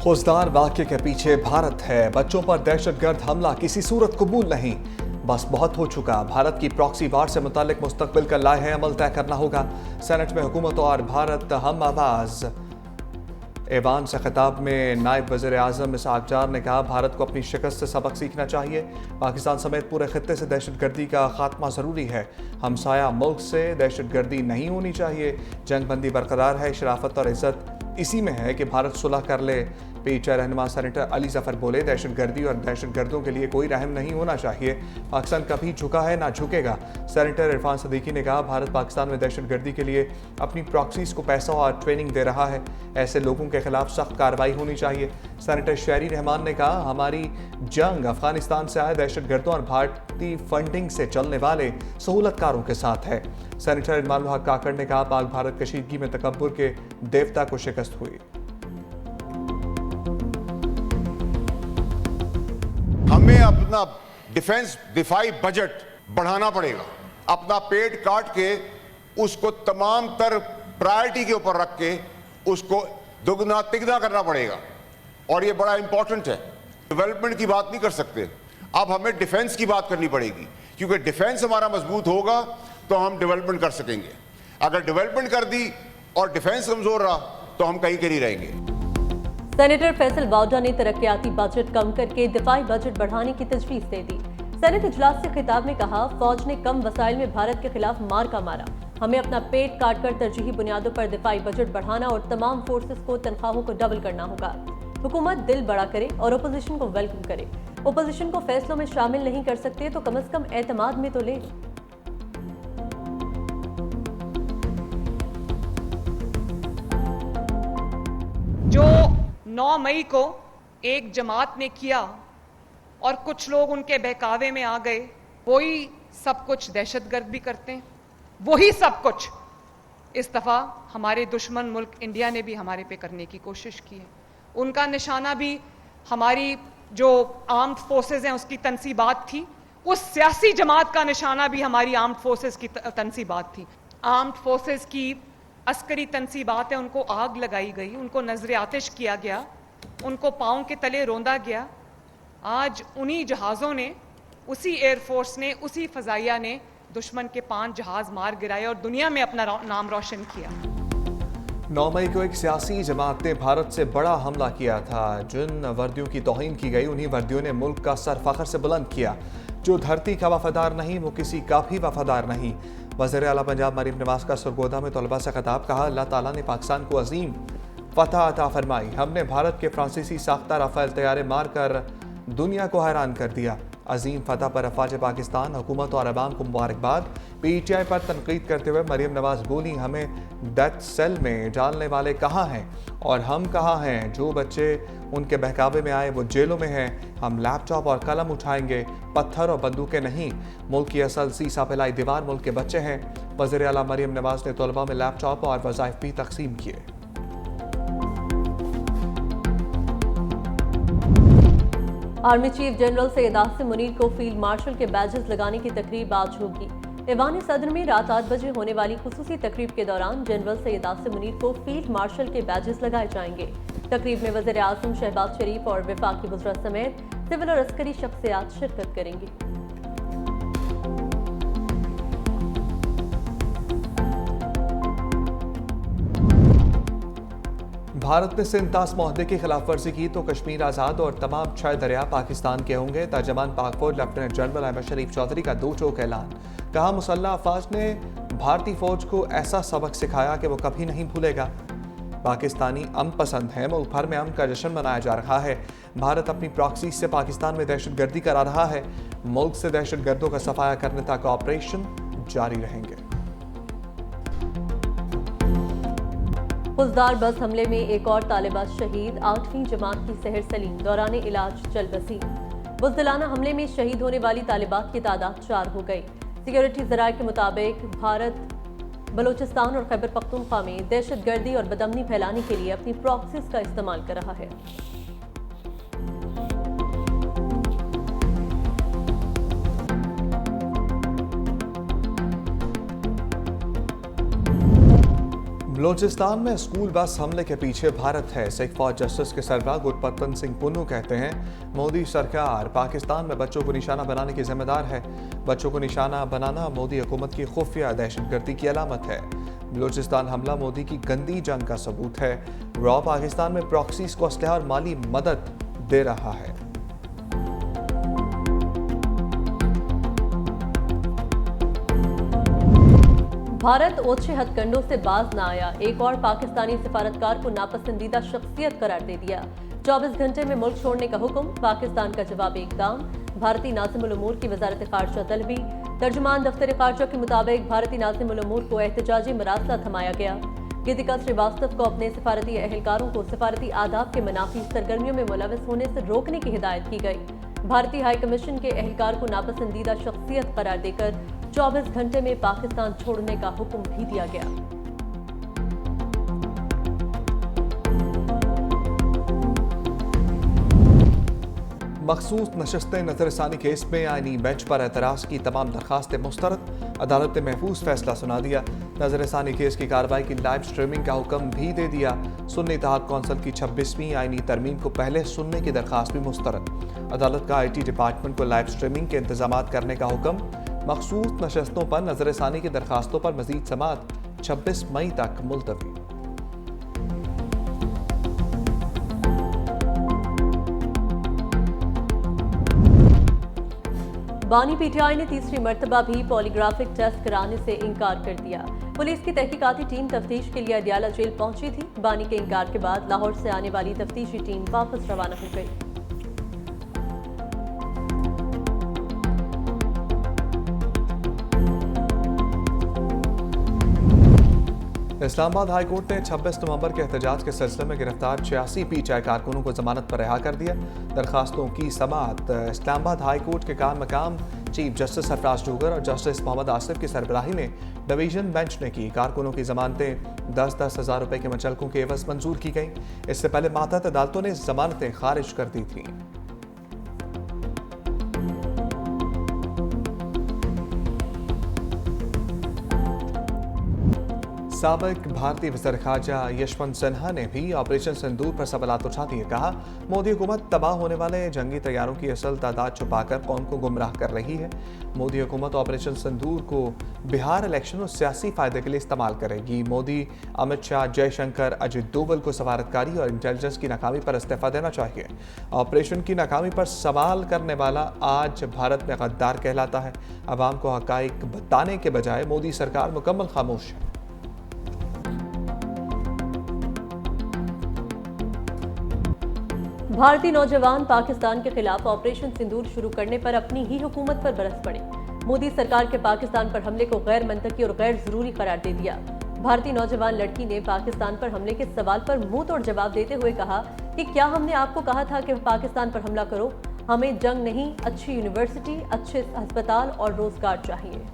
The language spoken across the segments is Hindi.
फौजदार वाक़ये के पीछे भारत है। बच्चों पर दहशतगर्द हमला किसी सूरत कबूल नहीं। बस बहुत हो चुका। भारत की प्रॉक्सी वार से मुतालिक मुस्तकबिल का लाहे अमल तय करना होगा। सेनेट में हुकूमत और भारत हम आवाज़। ऐवान से खिताब में नायब वज़ीर आज़म इसहाक डार ने कहा, भारत को अपनी शिकस्त से सबक सीखना चाहिए। पाकिस्तान समेत पूरे खित्ते से दहशतगर्दी का खात्मा ज़रूरी है। हमसाया मुल्क से दहशतगर्दी नहीं होनी चाहिए। जंग बंदी बरकरार है। शराफत और इज़्ज़त इसी में है कि भारत सुलह कर ले। पीटीआई रहनुमा सेनेटर अली जफर बोले, दहशतगर्दी और दहशतगर्दों के लिए कोई रहम नहीं होना चाहिए। पाकिस्तान कभी झुका है ना झुकेगा। सेनेटर इरफान सदीकी ने कहा, भारत पाकिस्तान में दहशतगर्दी के लिए अपनी प्रॉक्सीज को पैसा और ट्रेनिंग दे रहा है। ऐसे लोगों के खिलाफ सख्त कार्रवाई होनी चाहिए। सेनेटर शहरी रहमान ने कहा, हमारी जंग अफगानिस्तान से आए दहशतगर्दों और भारतीय फंडिंग से चलने वाले सहूलतकारों के साथ है। सेनेटर इमानुल हक काकड़ ने कहा, पाक भारत कशीदगी में तकब्बुर के देवता को शिकस्त हुई। हमें अपना दिफाई बजट बढ़ाना पड़ेगा। अपना पेट काट के उसको तमाम तर प्रायोरिटी के ऊपर रख के उसको दुगना तिगना करना पड़ेगा। और ये बड़ा इंपॉर्टेंट है। डेवलपमेंट की बात नहीं कर सकते, अब हमें डिफेंस की बात करनी पड़ेगी, क्योंकि डिफेंस हमारा मजबूत होगा तो हम डेवलपमेंट कर सकेंगे। अगर डेवलपमेंट कर दी और डिफेंस कमजोर रहा तो हम कहीं के नहीं रहेंगे। सेनेटर फैसल बाउडा ने तरक्याती बजट कम करके दिफाई बजट बढ़ाने की तजवीज दे दी। सेनेट इजलास से खिताब में कहा, फौज ने कम वसाइल में भारत के खिलाफ मार का मारा। हमें अपना पेट काट कर तरजीही बुनियादों पर दिफाई बजट बढ़ाना और तमाम फोर्सेस को तनख्वाहों को डबल करना होगा। हुकूमत दिल बड़ा करे और ओपोजिशन को वेलकम करे। ओपोजिशन को फैसलों में शामिल नहीं कर सकते तो कम अज कम एतमाद में तो ले। जो 9 मई को एक जमात ने किया और कुछ लोग उनके बहकावे में आ गए, वही सब कुछ दहशतगर्द भी करते हैं। वही सब कुछ इस दफा हमारे दुश्मन मुल्क इंडिया ने भी हमारे पे करने की कोशिश की है। उनका निशाना भी हमारी जो आर्म्ड फोर्सेस हैं उसकी तनसीबात थी। उस सियासी जमात का निशाना भी हमारी आर्म्ड फोर्सेस की तनसीबात थी। आर्म्ड फोर्सेस की अस्करी तनसीबात है, उनको आग लगाई गई, उनको नजर आतिश किया गया, उनको पाँव के तले रौंदा गया। आज उन्हीं जहाज़ों ने, उसी एयरफोर्स ने, उसी फजाइया ने दुश्मन के 5 जहाज मार गिराए और दुनिया में अपना नाम रोशन किया। 9 मई को एक सियासी जमात ने भारत से बड़ा हमला किया था। जिन वर्दियों की तौहीन की गई, उन्हीं वर्दियों ने मुल्क का सर फख्र से बुलंद किया। जो धरती का वफादार नहीं वो किसी का भी वफादार नहीं। वज़ीर आला पंजाब मरीम नवाज का सरगोदा में तलबा से खिताब, कहा, अल्लाह ताला ने पाकिस्तान को अजीम फतह अता फरमाई। हमने भारत के फ्रांसीसी साख्ता राफेल तैयारे मार कर दुनिया को हैरान कर दिया। अजीम फतह पर अफवाज पाकिस्तान, हुकूमत और अवाम को मुबारकबाद। पीटीआई पर तनकीद करते हुए मरीम नवाज बोली, हमें डेथ सेल में डालने वाले कहाँ हैं और हम कहाँ हैं। जो बच्चे उनके बहकावे में आए वो जेलों में हैं। हम लैपटॉप और कलम उठाएंगे, पत्थर और बंदूकें नहीं। मुल्क की असल सीसा पिलाई दीवार मुल्क के बच्चे हैं। वज़ीर आला मरीम नवाज ने तलबा में लैपटॉप और वज़ाइफ भी तकसीम किए। Army chief general Syed Asim Munir को फील्ड मार्शल के बैजेस लगाने की तकरीब आज होगी। ऐवान सदर में रात 8 बजे होने वाली खुसूसी तकरीब के दौरान जनरल सैयद आसिम मुनीर को फील्ड मार्शल के बैजेस लगाए जाएंगे। तकरीब में वज़ीर आज़म शहबाज शरीफ और वफाकी वज़रा समेत सिविल और अस्करी शख्सियात शिरकत करेंगी। भारत ने सिंतास मुआहदे की खिलाफ वर्जी की तो कश्मीर आज़ाद और तमाम 6 दरिया पाकिस्तान के होंगे। तर्जमान पाक फौज लेफ्टिनेंट जनरल अहमद शरीफ चौधरी का 2 टोक ऐलान। कहा, मुसल्लह अफवाज ने भारतीय फौज को ऐसा सबक सिखाया कि वो कभी नहीं भूलेगा। पाकिस्तानी अमन पसंद है। मुल्क भर में अमन का जश्न मनाया जा रहा है। भारत अपनी प्रॉक्सी से पाकिस्तान में दहशतगर्दी करा रहा है। मुल्क से दहशतगर्दों का सफाया करने तक ऑपरेशन जारी रहेंगे। फौजदार बस हमले में एक और तालिबा शहीद। 8वीं जमात की सहर सलीम दौरान इलाज चल बसी। बुज़दिलाना हमले में शहीद होने वाली तालिबात की तादाद 4 हो गई। सिक्योरिटी ज़राए के मुताबिक भारत बलोचिस्तान और खैबर पख्तूनख्वा में दहशतगर्दी और बदअमनी फैलाने के लिए अपनी प्रॉक्सीज का इस्तेमाल कर रहा है। बलूचिस्तान में स्कूल बस हमले के पीछे भारत है। सिख फौज जस्टिस के सरबराह गुरपतन सिंह पुन्नू कहते हैं मोदी सरकार पाकिस्तान में बच्चों को निशाना बनाने की जिम्मेदार है। बच्चों को निशाना बनाना मोदी हुकूमत की खुफिया दहशतगर्दी की अलामत है। बलूचिस्तान हमला मोदी की गंदी जंग का सबूत है। रॉ पाकिस्तान में प्रॉक्सीज को असलहा और माली मदद दे रहा है। भारत ओछे हथकंडों से बाज न आया। एक और पाकिस्तानी सिफारतकार को नापसंदीदा शख्सियत करार दे दिया। 24 घंटे में मुल्क छोड़ने का हुक्म। पाकिस्तान का जवाब इकदाम। भारतीय नाज़िमुल उमूर की वजारत खारजा तलबी। तर्जुमान दफ्तर खारजा के मुताबिक भारतीय नाज़िमुल उमूर को एहतजाजी मरासला थमाया गया। गीतिका श्रीवास्तव को अपने सिफारती एहलकारों को सिफारती आदाब के मनाफी सरगर्मियों में मुलविस होने से रोकने की हिदायत की गई। भारतीय हाई कमीशन के एहलकार को नापसंदीदा शख्सियत करार देकर 24 घंटे में पाकिस्तान छोड़ने का हुक्म भी दिया गया। मखसूस नशस्तें नजरसानी केस में आईनी बेंच पर एतराज की तमाम दरखास्तें मुस्तरद। अदालत ने महफूज फैसला सुना दिया। नजरसानी केस की कार्रवाई की लाइव स्ट्रीमिंग का हुक्म भी दे दिया। सुन्नी इत्तेहाद कौंसिल की 26वीं आईनी तरमीम को पहले सुनने की दरखास्त भी मुस्तरद। अदालत का IT डिपार्टमेंट को लाइव स्ट्रीमिंग के इंतजाम करने का हुक्म। मखसूस नशस्तों पर नजरसानी की दरखास्तों पर मजीद समाअत 26 मई तक मुलतवी। बानी PTI ने तीसरी मर्तबा भी पॉलीग्राफिक टेस्ट कराने से इनकार कर दिया। पुलिस की तहकीकाती टीम तफ्तीश के लिए अदियाला जेल पहुंची थी। बानी के इनकार के बाद लाहौर से आने वाली तफ्तीशी टीम वापस रवाना हो गई। इस्लामाबाद हाई कोर्ट ने 26 नवंबर के एहतजाज के सिलसिले में गिरफ्तार 86 PTI कारकुनों को जमानत पर रिहा कर दिया। दरखास्तों की समाअत इस्लामाबाद हाई कोर्ट के मकाम चीफ जस्टिस सरफराज डोगर और जस्टिस मोहम्मद आसिफ की सरबराही में डिवीजन बेंच ने की। कारकुनों की जमानतें 10-10 हज़ार रुपए के मुचलकों के एवज मंजूर की गईं। इससे पहले मातहत अदालतों ने जमानतें खारिज कर दी थीं। साबिक भारतीय वज़ीर ख़ारजा यशवंत सिन्हा ने भी ऑपरेशन सिंदूर पर सवालात उठा दिए। कहा मोदी हुकूमत तबाह होने वाले जंगी तैयारों की असल तादाद छुपाकर कौम को गुमराह कर रही है। मोदी हुकूमत ऑपरेशन सिंदूर को बिहार इलेक्शन और सियासी फायदे के लिए इस्तेमाल करेगी। मोदी अमित शाह, जयशंकर, अजित डोवल को सफारतकारी और इंटेलिजेंस की नाकामी पर इस्तीफा देना चाहिए। ऑपरेशन की नाकामी पर सवाल करने वाला आज भारत में गद्दार कहलाता है। अवाम को हकाइक बताने के बजाय मोदी सरकार मुकम्मल खामोश है। भारतीय नौजवान पाकिस्तान के खिलाफ ऑपरेशन सिंदूर शुरू करने पर अपनी ही हुकूमत पर बरस पड़े। मोदी सरकार के पाकिस्तान पर हमले को गैर मंतकी और गैर जरूरी करार दे दिया। भारतीय नौजवान लड़की ने पाकिस्तान पर हमले के सवाल पर मुंह तोड़ जवाब देते हुए कहा कि क्या हमने आपको कहा था कि पाकिस्तान पर हमला करो? हमें जंग नहीं, अच्छी यूनिवर्सिटी, अच्छे अस्पताल और रोजगार चाहिए।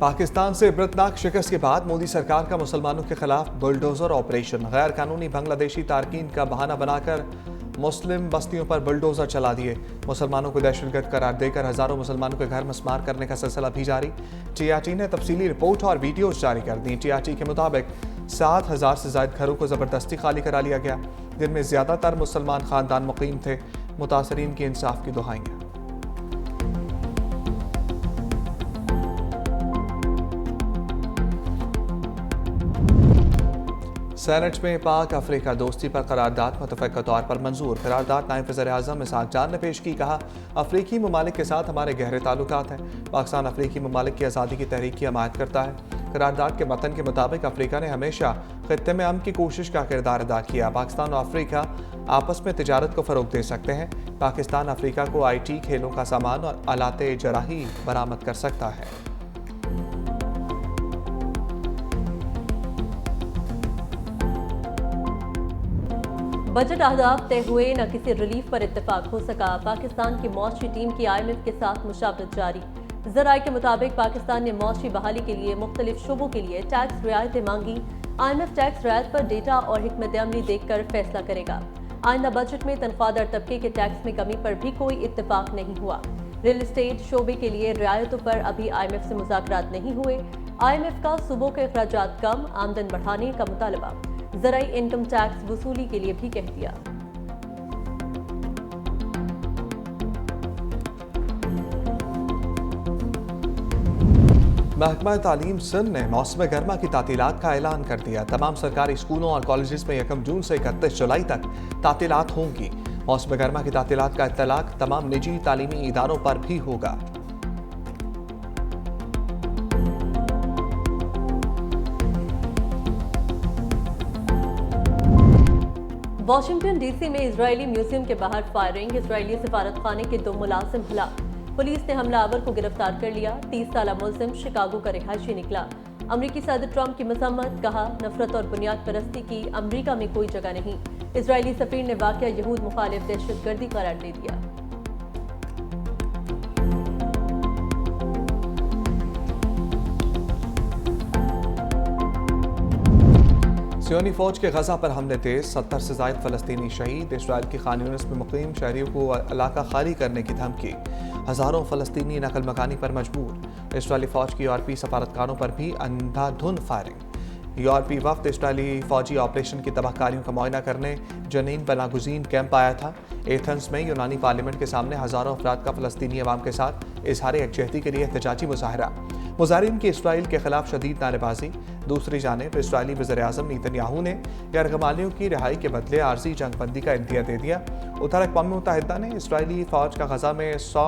पाकिस्तान से इबरतनाक शिकस्त के बाद मोदी सरकार का मुसलमानों के खिलाफ बुलडोजर ऑपरेशन। गैर कानूनी बांग्लादेशी तारकीन का बहाना बनाकर मुस्लिम बस्तियों पर बुलडोजर चला दिए। मुसलमानों को दहशतगर्द करार देकर हजारों मुसलमानों के घर मस्मार करने का सिलसिला भी जारी। TRT ने तफसीली रिपोर्ट और वीडियोज जारी कर दी। TRT के मुताबिक 7,000 से ज्यादा घरों को जबरदस्ती खाली करा लिया गया, जिनमें ज्यादातर मुसलमान खानदान मुकीम थे। मुतासरीन की इंसाफ की दुहाइयां। सेनेट में पाक अफ्रीका दोस्ती पर करारदाद मुतफ़क़ा तौर पर मंजूर। करारदाद नायब वज़ीर-ए-आज़म इसहाक़ जान ने पेश की। कहा अफ्रीकी ममालिक के साथ हमारे गहरे ताल्लुकात हैं। पाकिस्तान अफ्रीकी ममालिक की आज़ादी की तहरीक की हमायत करता है। करारदाद के मतन के मुताबिक अफ्रीका ने हमेशा खित्ते में अमन की कोशिश का किरदार अदा किया। पाकिस्तान और अफ्रीका आपस में तिजारत को फ़रोग दे सकते हैं। पाकिस्तान अफ्रीका को IT, खेलों का सामान और आलाते जराही बरामद कर सकता है। बजट अहदाफ तय हुए, न किसी रिलीफ पर इत्तेफाक हो सका। पाकिस्तान की मौशी टीम की IMF के साथ मुशावरत जारी। ज़राए के मुताबिक पाकिस्तान ने मौशी बहाली के लिए मुख्तलिफ शुबों के लिए टैक्स रियायतें मांगी। IMF टैक्स रियायत पर डेटा और हिकमत अमली देखकर फैसला करेगा। आइंदा बजट में तनख्वाहदार तबके के टैक्स में कमी पर भी कोई इत्तेफाक नहीं हुआ। रियल एस्टेट शोबे के लिए रियायतों पर अभी IMF से मुज़ाकरात नहीं हुए। IMF का सूबों के अखराजात कम, आमदन बढ़ाने का मुतालबा। ज़राई इनकम टैक्स वसूली के लिए भी कह दिया। महकमा तालीम सिंध ने मौसम गर्मा की तातीलात का ऐलान कर दिया। तमाम सरकारी स्कूलों और कॉलेजेस में 1 जून से 31 जुलाई तक तातीलात होंगी। मौसम गर्मा की तातीलात का इत्तलाक तमाम निजी तालीमी इदारों पर भी होगा। वाशिंगटन DC में इजरायली म्यूजियम के बाहर फायरिंग, इजरायली सफारतखाने के 2 मुलाजिम हलाक। पुलिस ने हमलावर को गिरफ्तार कर लिया। 30 साला मुलजिम शिकागो का रिहायशी निकला। अमरीकी सदर ट्रंप की मजम्मत, कहा नफरत और बुनियाद परस्ती की अमरीका में कोई जगह नहीं। इजरायली सफीर ने वाकया यहूद मुखालिफ दहशतगर्दी करार दे दिया। सियोनी फौज के गजा पर हमले तेज, 70 से ज़ायद फलस्तीनी शहीद। इसराइल की खान यूनिस में मुकीम शहरियों को इलाका खाली करने की धमकी। हज़ारों फलस्तीनी नकल मकानी पर मजबूर। इसराइली फौज की यूरोपीय सफारतखानों पर भी अंधाधुंध फायरिंग। यूरोपीय वफ्द इसराइली फौजी ऑपरेशन की तबाहकारियों का मुआयना करने जनीन पनागुज़ीन कैंप आया था। एथेंस में यूनानी पार्लियामेंट के सामने हज़ारों अफराद का फलस्तीनी अवाम के साथ इजहार यकजहती के लिए एहतजाजी मुजाहरा। मुजाहिरीन की इसराइल के खिलाफ शदीद नारेबाजी। दूसरी जानिब इसराइली वज़ीर-ए-आज़म नेतन्याहू ने यरगमालियों की रिहाई के बदले आर्जी जंगबंदी का इंदिया दे दिया। उधर अक़वाम मुत्तहिदा ने इसराइली फौज का गजा में 100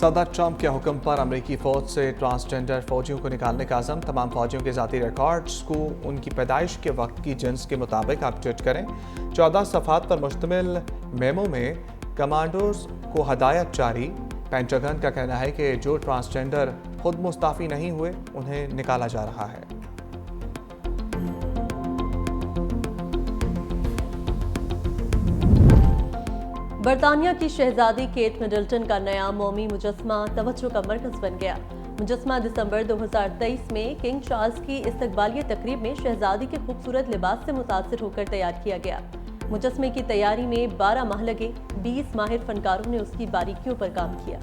सदर ट्रंप के हुक्म पर अमरीकी फौज से ट्रांसजेंडर फौजियों को निकालने का अज़म। तमाम फौजियों के ज़ाती रिकॉर्ड्स को उनकी पैदाइश के वक्त की जिन्स के मुताबिक अपडेट करें। 14 सफ़ात पर मुश्तमिल मेमो में कमांडोज को हदायत जारी। पेंटागन का कहना है कि जो ट्रांसजेंडर खुद मुस्ताफ़ी नहीं हुए उन्हें निकाला जा रहा है। बरतानिया की शहजादी केट मिडल्टन का नया मोमी मुजस्मा तवज्जो का मरकज बन गया। मुजस्मा दिसंबर 2023 में किंग चार्ल्स की इस्तकबालिया तकरीब में शहजादी के खूबसूरत लिबास से मुतासिर होकर तैयार किया गया। मुजस्मे की तैयारी में 12 माह लगे। 20 माहिर फनकारों ने उसकी बारीकियों पर काम किया।